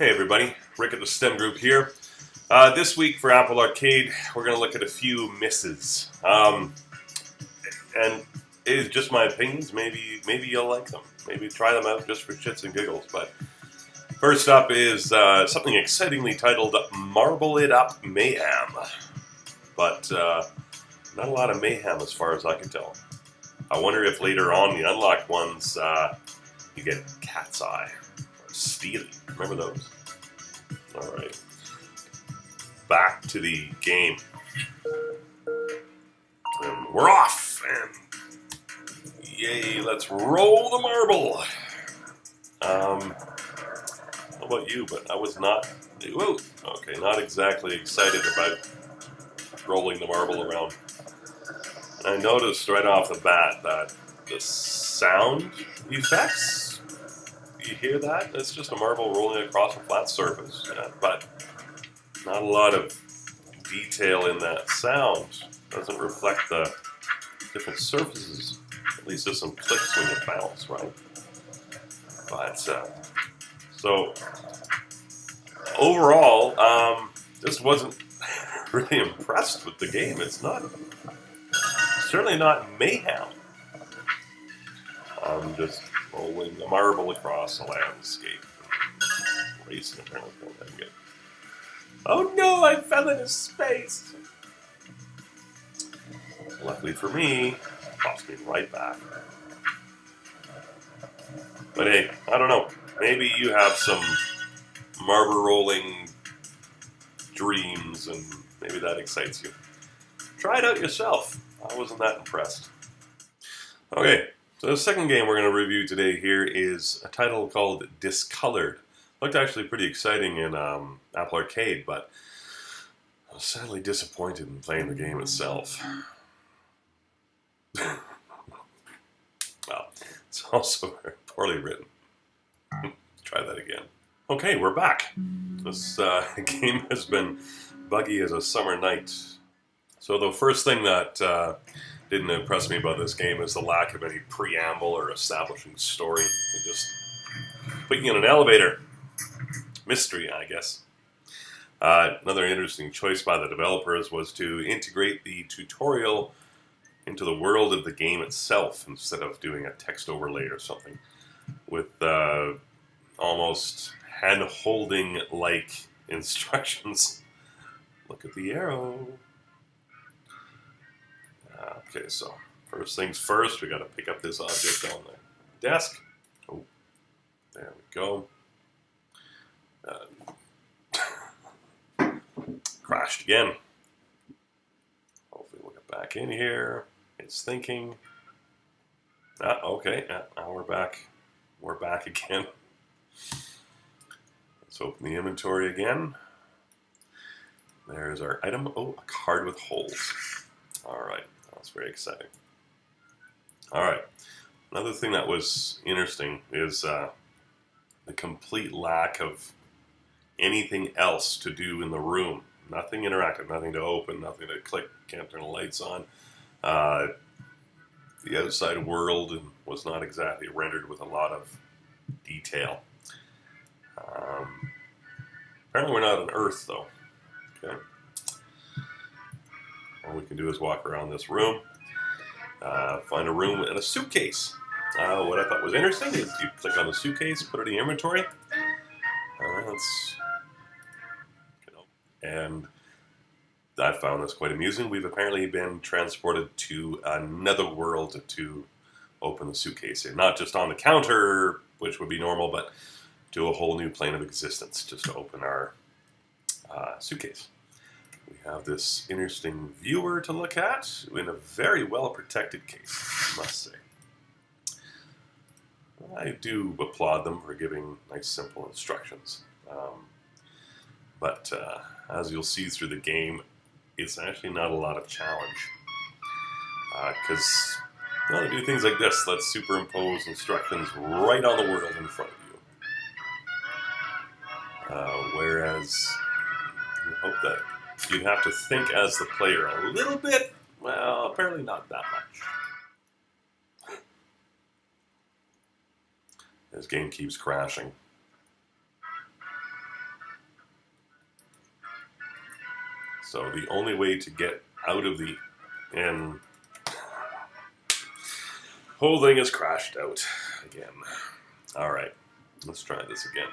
Hey everybody, Rick at the STEM Group here. This week for Apple Arcade, we're going to look at a few misses. And it is just my opinions. Maybe you'll like them. Maybe try them out just for shits and giggles. But first up is something excitingly titled Marble It Up Mayhem. But not a lot of mayhem as far as I can tell. I wonder if later on the unlocked ones you get Cat's Eye or Steely. Remember those? Alright. Back to the game. And we're off! And yay, let's roll the marble! How about you? But I was not... Whoa! Okay, not exactly excited about rolling the marble around. And I noticed right off the bat that the sound effects... You hear that? It's just a marble rolling across a flat surface, but not a lot of detail in that sound. Doesn't reflect the different surfaces. At least there's some clicks when you bounce, right? But so overall, just wasn't really impressed with the game. It's not certainly not mayhem. I'm just rolling the marble across the landscape. Racing apparently going that good. Oh no, I fell into space! Luckily for me, it pops me right back. But hey, I don't know. Maybe you have some marble rolling dreams and maybe that excites you. Try it out yourself. I wasn't that impressed. Okay. So the second game we're going to review today here is a title called Discolored. Looked actually pretty exciting in Apple Arcade, but I was sadly disappointed in playing the game itself. Well, it's also very poorly written. Try that again. Okay, we're back. This game has been buggy as a summer night. So the first thing that didn't impress me about this game is the lack of any preamble or establishing story. It just put you in an elevator. Mystery, I guess. Another interesting choice by the developers was to integrate the tutorial into the world of the game itself instead of doing a text overlay or something, with almost hand-holding like instructions. Look at the arrow. Okay, so first things first, we got to pick up this object on the desk. Oh, there we go. Crashed again. Hopefully we'll get back in here. It's thinking. Okay, now we're back. We're back again. Let's open the inventory again. There's our item. Oh, a card with holes. All right. That's very exciting. Alright, another thing that was interesting is the complete lack of anything else to do in the room. Nothing interactive, nothing to open, nothing to click, can't turn the lights on. The outside world was not exactly rendered with a lot of detail. Apparently we're not on Earth though. Okay. All we can do is walk around this room, find a room and a suitcase. What I thought was interesting is you click on the suitcase, put it in your inventory. And I found this quite amusing. We've apparently been transported to another world to open the suitcase in. Not just on the counter, which would be normal, but to a whole new plane of existence just to open our suitcase. We have this interesting viewer to look at in a very well-protected case, I must say. I do applaud them for giving nice, simple instructions. But as you'll see through the game, it's actually not a lot of challenge. Because they do things like this. Let's superimpose instructions right on the world in front of you. Whereas you hope that you'd have to think as the player a little bit. Well, apparently not that much. This game keeps crashing. So the only way to get out of the whole thing has crashed out again. All right, let's try this again.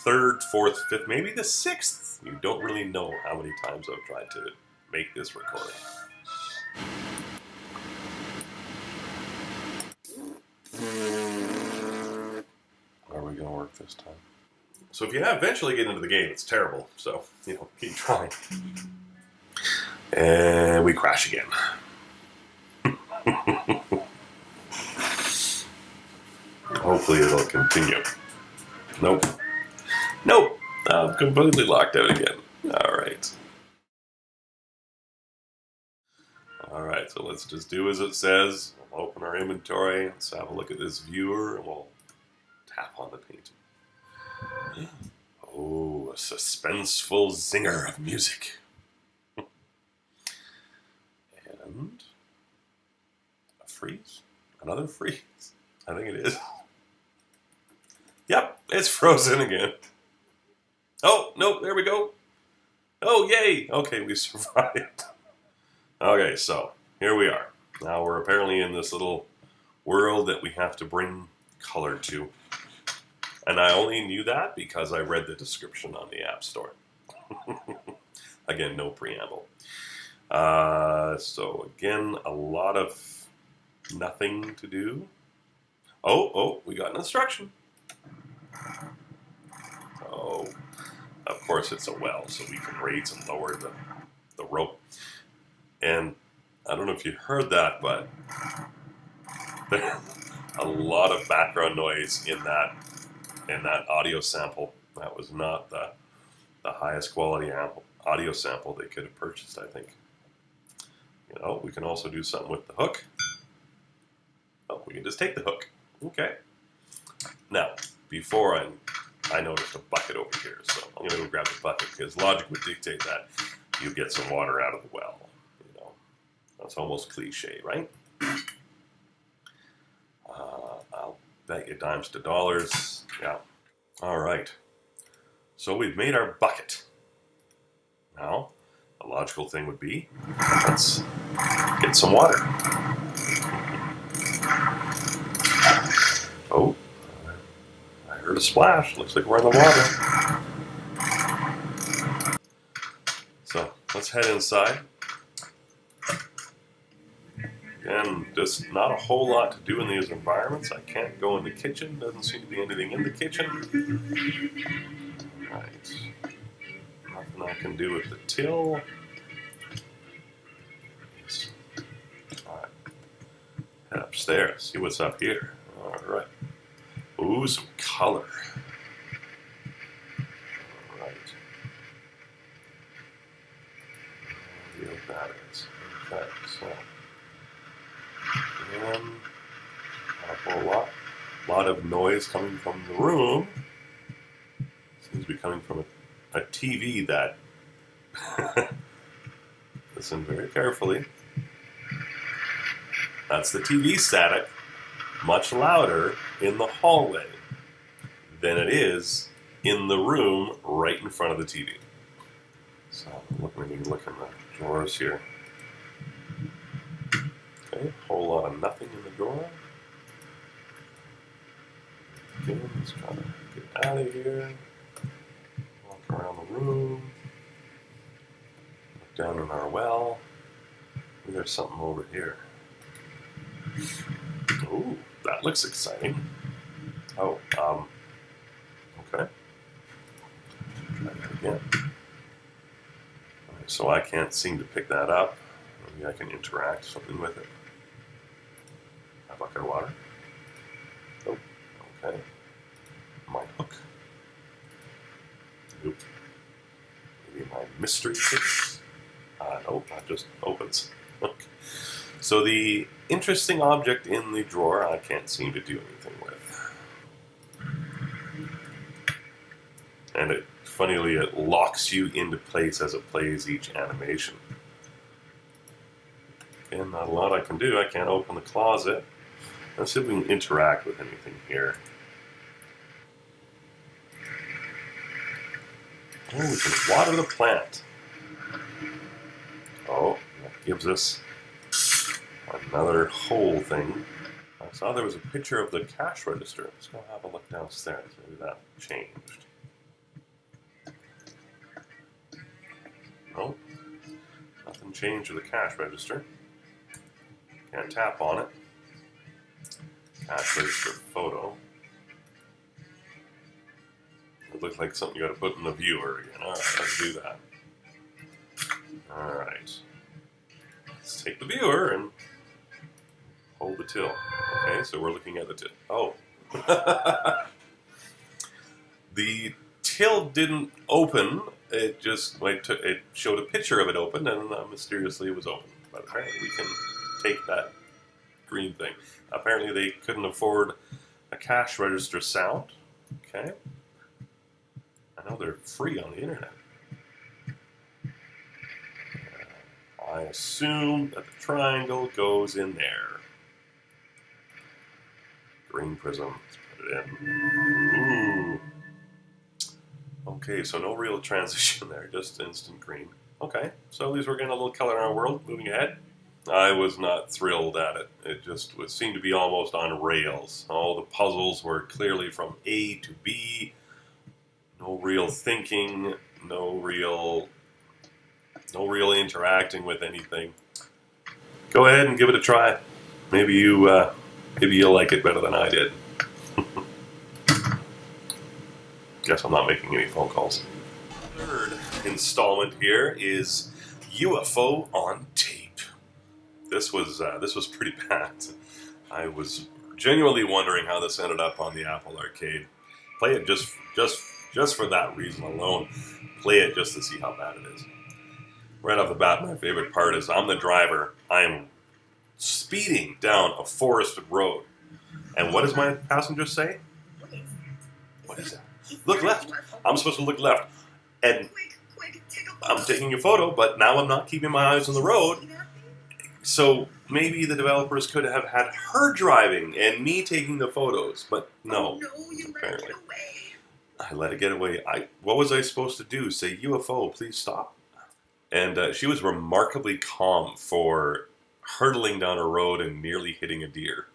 Third, fourth, fifth, maybe the sixth. You don't really know how many times I've tried to make this recording. Are we going to work this time? So if you eventually get into the game, it's terrible. So, keep trying. And we crash again. Hopefully it'll continue. Nope. Nope. I'm completely locked out again. Alright. Alright, so let's just do as it says. We'll open our inventory. Let's have a look at this viewer and we'll tap on the painting. Oh, a suspenseful zinger of music. And a freeze? Another freeze? I think it is. Yep, it's frozen again. Oh, no, there we go. Oh, yay. Okay, we survived. Okay, so here we are. Now we're apparently in this little world that we have to bring color to. And I only knew that because I read the description on the App Store. Again, no preamble. So again, a lot of nothing to do. Oh, we got an instruction. Oh, of course it's a well, so we can raise and lower the rope. And I don't know if you heard that, but there's a lot of background noise in that audio sample. That was not the highest quality audio sample they could have purchased, I think. We can also do something with the hook. Oh, we can just take the hook. Okay. Now, before I noticed a bucket over here, so I'm going to go grab the bucket because logic would dictate that you get some water out of the well. That's almost cliche, right? I'll bet you dimes to dollars. Yeah. All right. So we've made our bucket. Now, the logical thing would be, let's get some water. Oh, I heard a splash. Looks like we're in the water. So let's head inside. Again, just not a whole lot to do in these environments. I can't go in the kitchen. Doesn't seem to be anything in the kitchen. Right. Nothing I can do with the till. Alright. Head upstairs. See what's up here. Alright. Ooh, some color. Alright. See what that is. Okay, so. And a lot of noise coming from the room. Seems to be coming from a TV that, listen very carefully, that's the TV static, much louder in the hallway than it is in the room right in front of the TV. So look in the drawers here. Okay, whole lot of nothing in the drawer. Again, let's try to get out of here. Walk around the room. Look down in our well. Maybe there's something over here. Ooh, that looks exciting. Oh, okay. Try that again. Okay, so I can't seem to pick that up. Maybe I can interact something with it. A bucket of water. Oh, okay. My hook. Nope. Maybe my mystery case. Nope, that just opens. Okay. So the interesting object in the drawer I can't seem to do anything with. And funnily, it locks you into place as it plays each animation. And not a lot I can do. I can't open the closet. Let's see if we can interact with anything here. Oh, we can water the plant. gives us another whole thing. I saw there was a picture of the cash register. Let's go have a look downstairs. Maybe that changed. No, nothing changed with the cash register. Can't tap on it. Cash register photo. It looks like something you got to put in the viewer again. All right, let's do that. All right. Let's take the viewer and hold the till. Okay, so we're looking at the till. Oh. The till didn't open. It just it showed a picture of it open, and mysteriously it was open. But apparently we can take that green thing. Apparently they couldn't afford a cash register sound. Okay. I know they're free on the internet. I assume that the triangle goes in there. Green prism. Let's put it in. Ooh. Okay, so no real transition there, just instant green. Okay, so at least we're getting a little color in our world. Moving ahead. I was not thrilled at it. It just seemed to be almost on rails. All the puzzles were clearly from A to B. No real thinking. No real interacting with anything. Go ahead and give it a try. Maybe you'll like it better than I did. Guess I'm not making any phone calls. Third installment here is UFO on tape. This was pretty bad. I was genuinely wondering how this ended up on the Apple Arcade. Play it just for that reason alone. Play it just to see how bad it is. Right off the bat, my favorite part is I'm the driver. I am speeding down a forested road. And what does my passenger say? What is that? Look left. I'm supposed to look left. And I'm taking a photo, but now I'm not keeping my eyes on the road. So maybe the developers could have had her driving and me taking the photos. But no, apparently. I let it get away. What was I supposed to do? Say, UFO, please stop? And she was remarkably calm for hurtling down a road and nearly hitting a deer.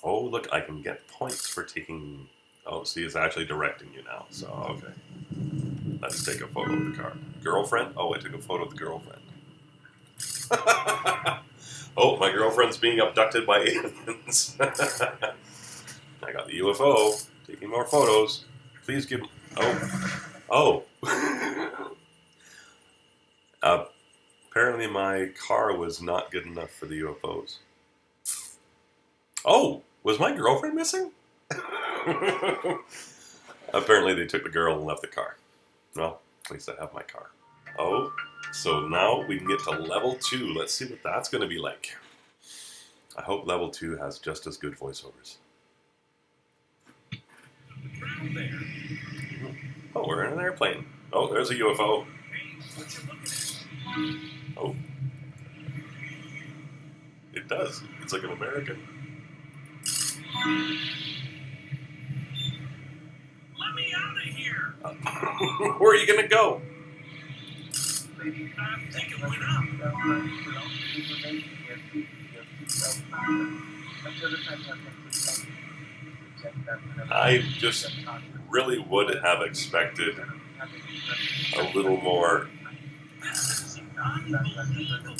Oh, look, I can get points for taking... Oh, see, it's actually directing you now. So, okay. Let's take a photo of the car. Girlfriend? Oh, I took a photo of the girlfriend. Oh, my girlfriend's being abducted by aliens. I got the UFO. Taking more photos. Please give... Oh. Apparently my car was not good enough for the UFOs. Oh, was my girlfriend missing? Apparently they took the girl and left the car. Well, at least I have my car. Oh, so now we can get to level 2. Let's see what that's going to be like. I hope level 2 has just as good voiceovers. Oh, we're in an airplane. Oh, there's a UFO. Oh. It does. It's like an American. Let me out of here! Where are you gonna go? I think it went up. I just really would have expected a little more. This is unbelievable.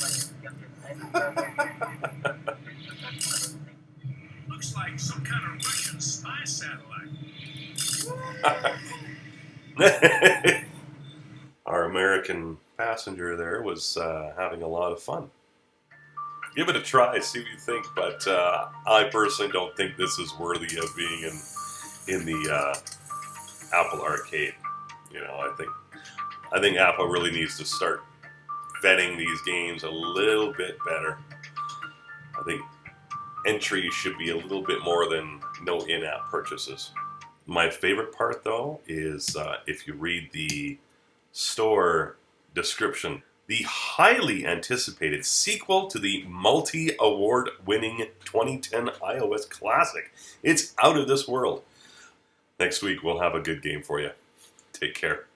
Looks like some kind of Russian spy satellite. Our American passenger there was having a lot of fun. Give it a try, see what you think, but I personally don't think this is worthy of being in the Apple Arcade. You know, I think Apple really needs to start vetting these games a little bit better. I think entry should be a little bit more than no in-app purchases. My favorite part, though, is if you read the store description, the highly anticipated sequel to the multi-award winning 2010 iOS classic. It's out of this world. Next week, we'll have a good game for you. Take care.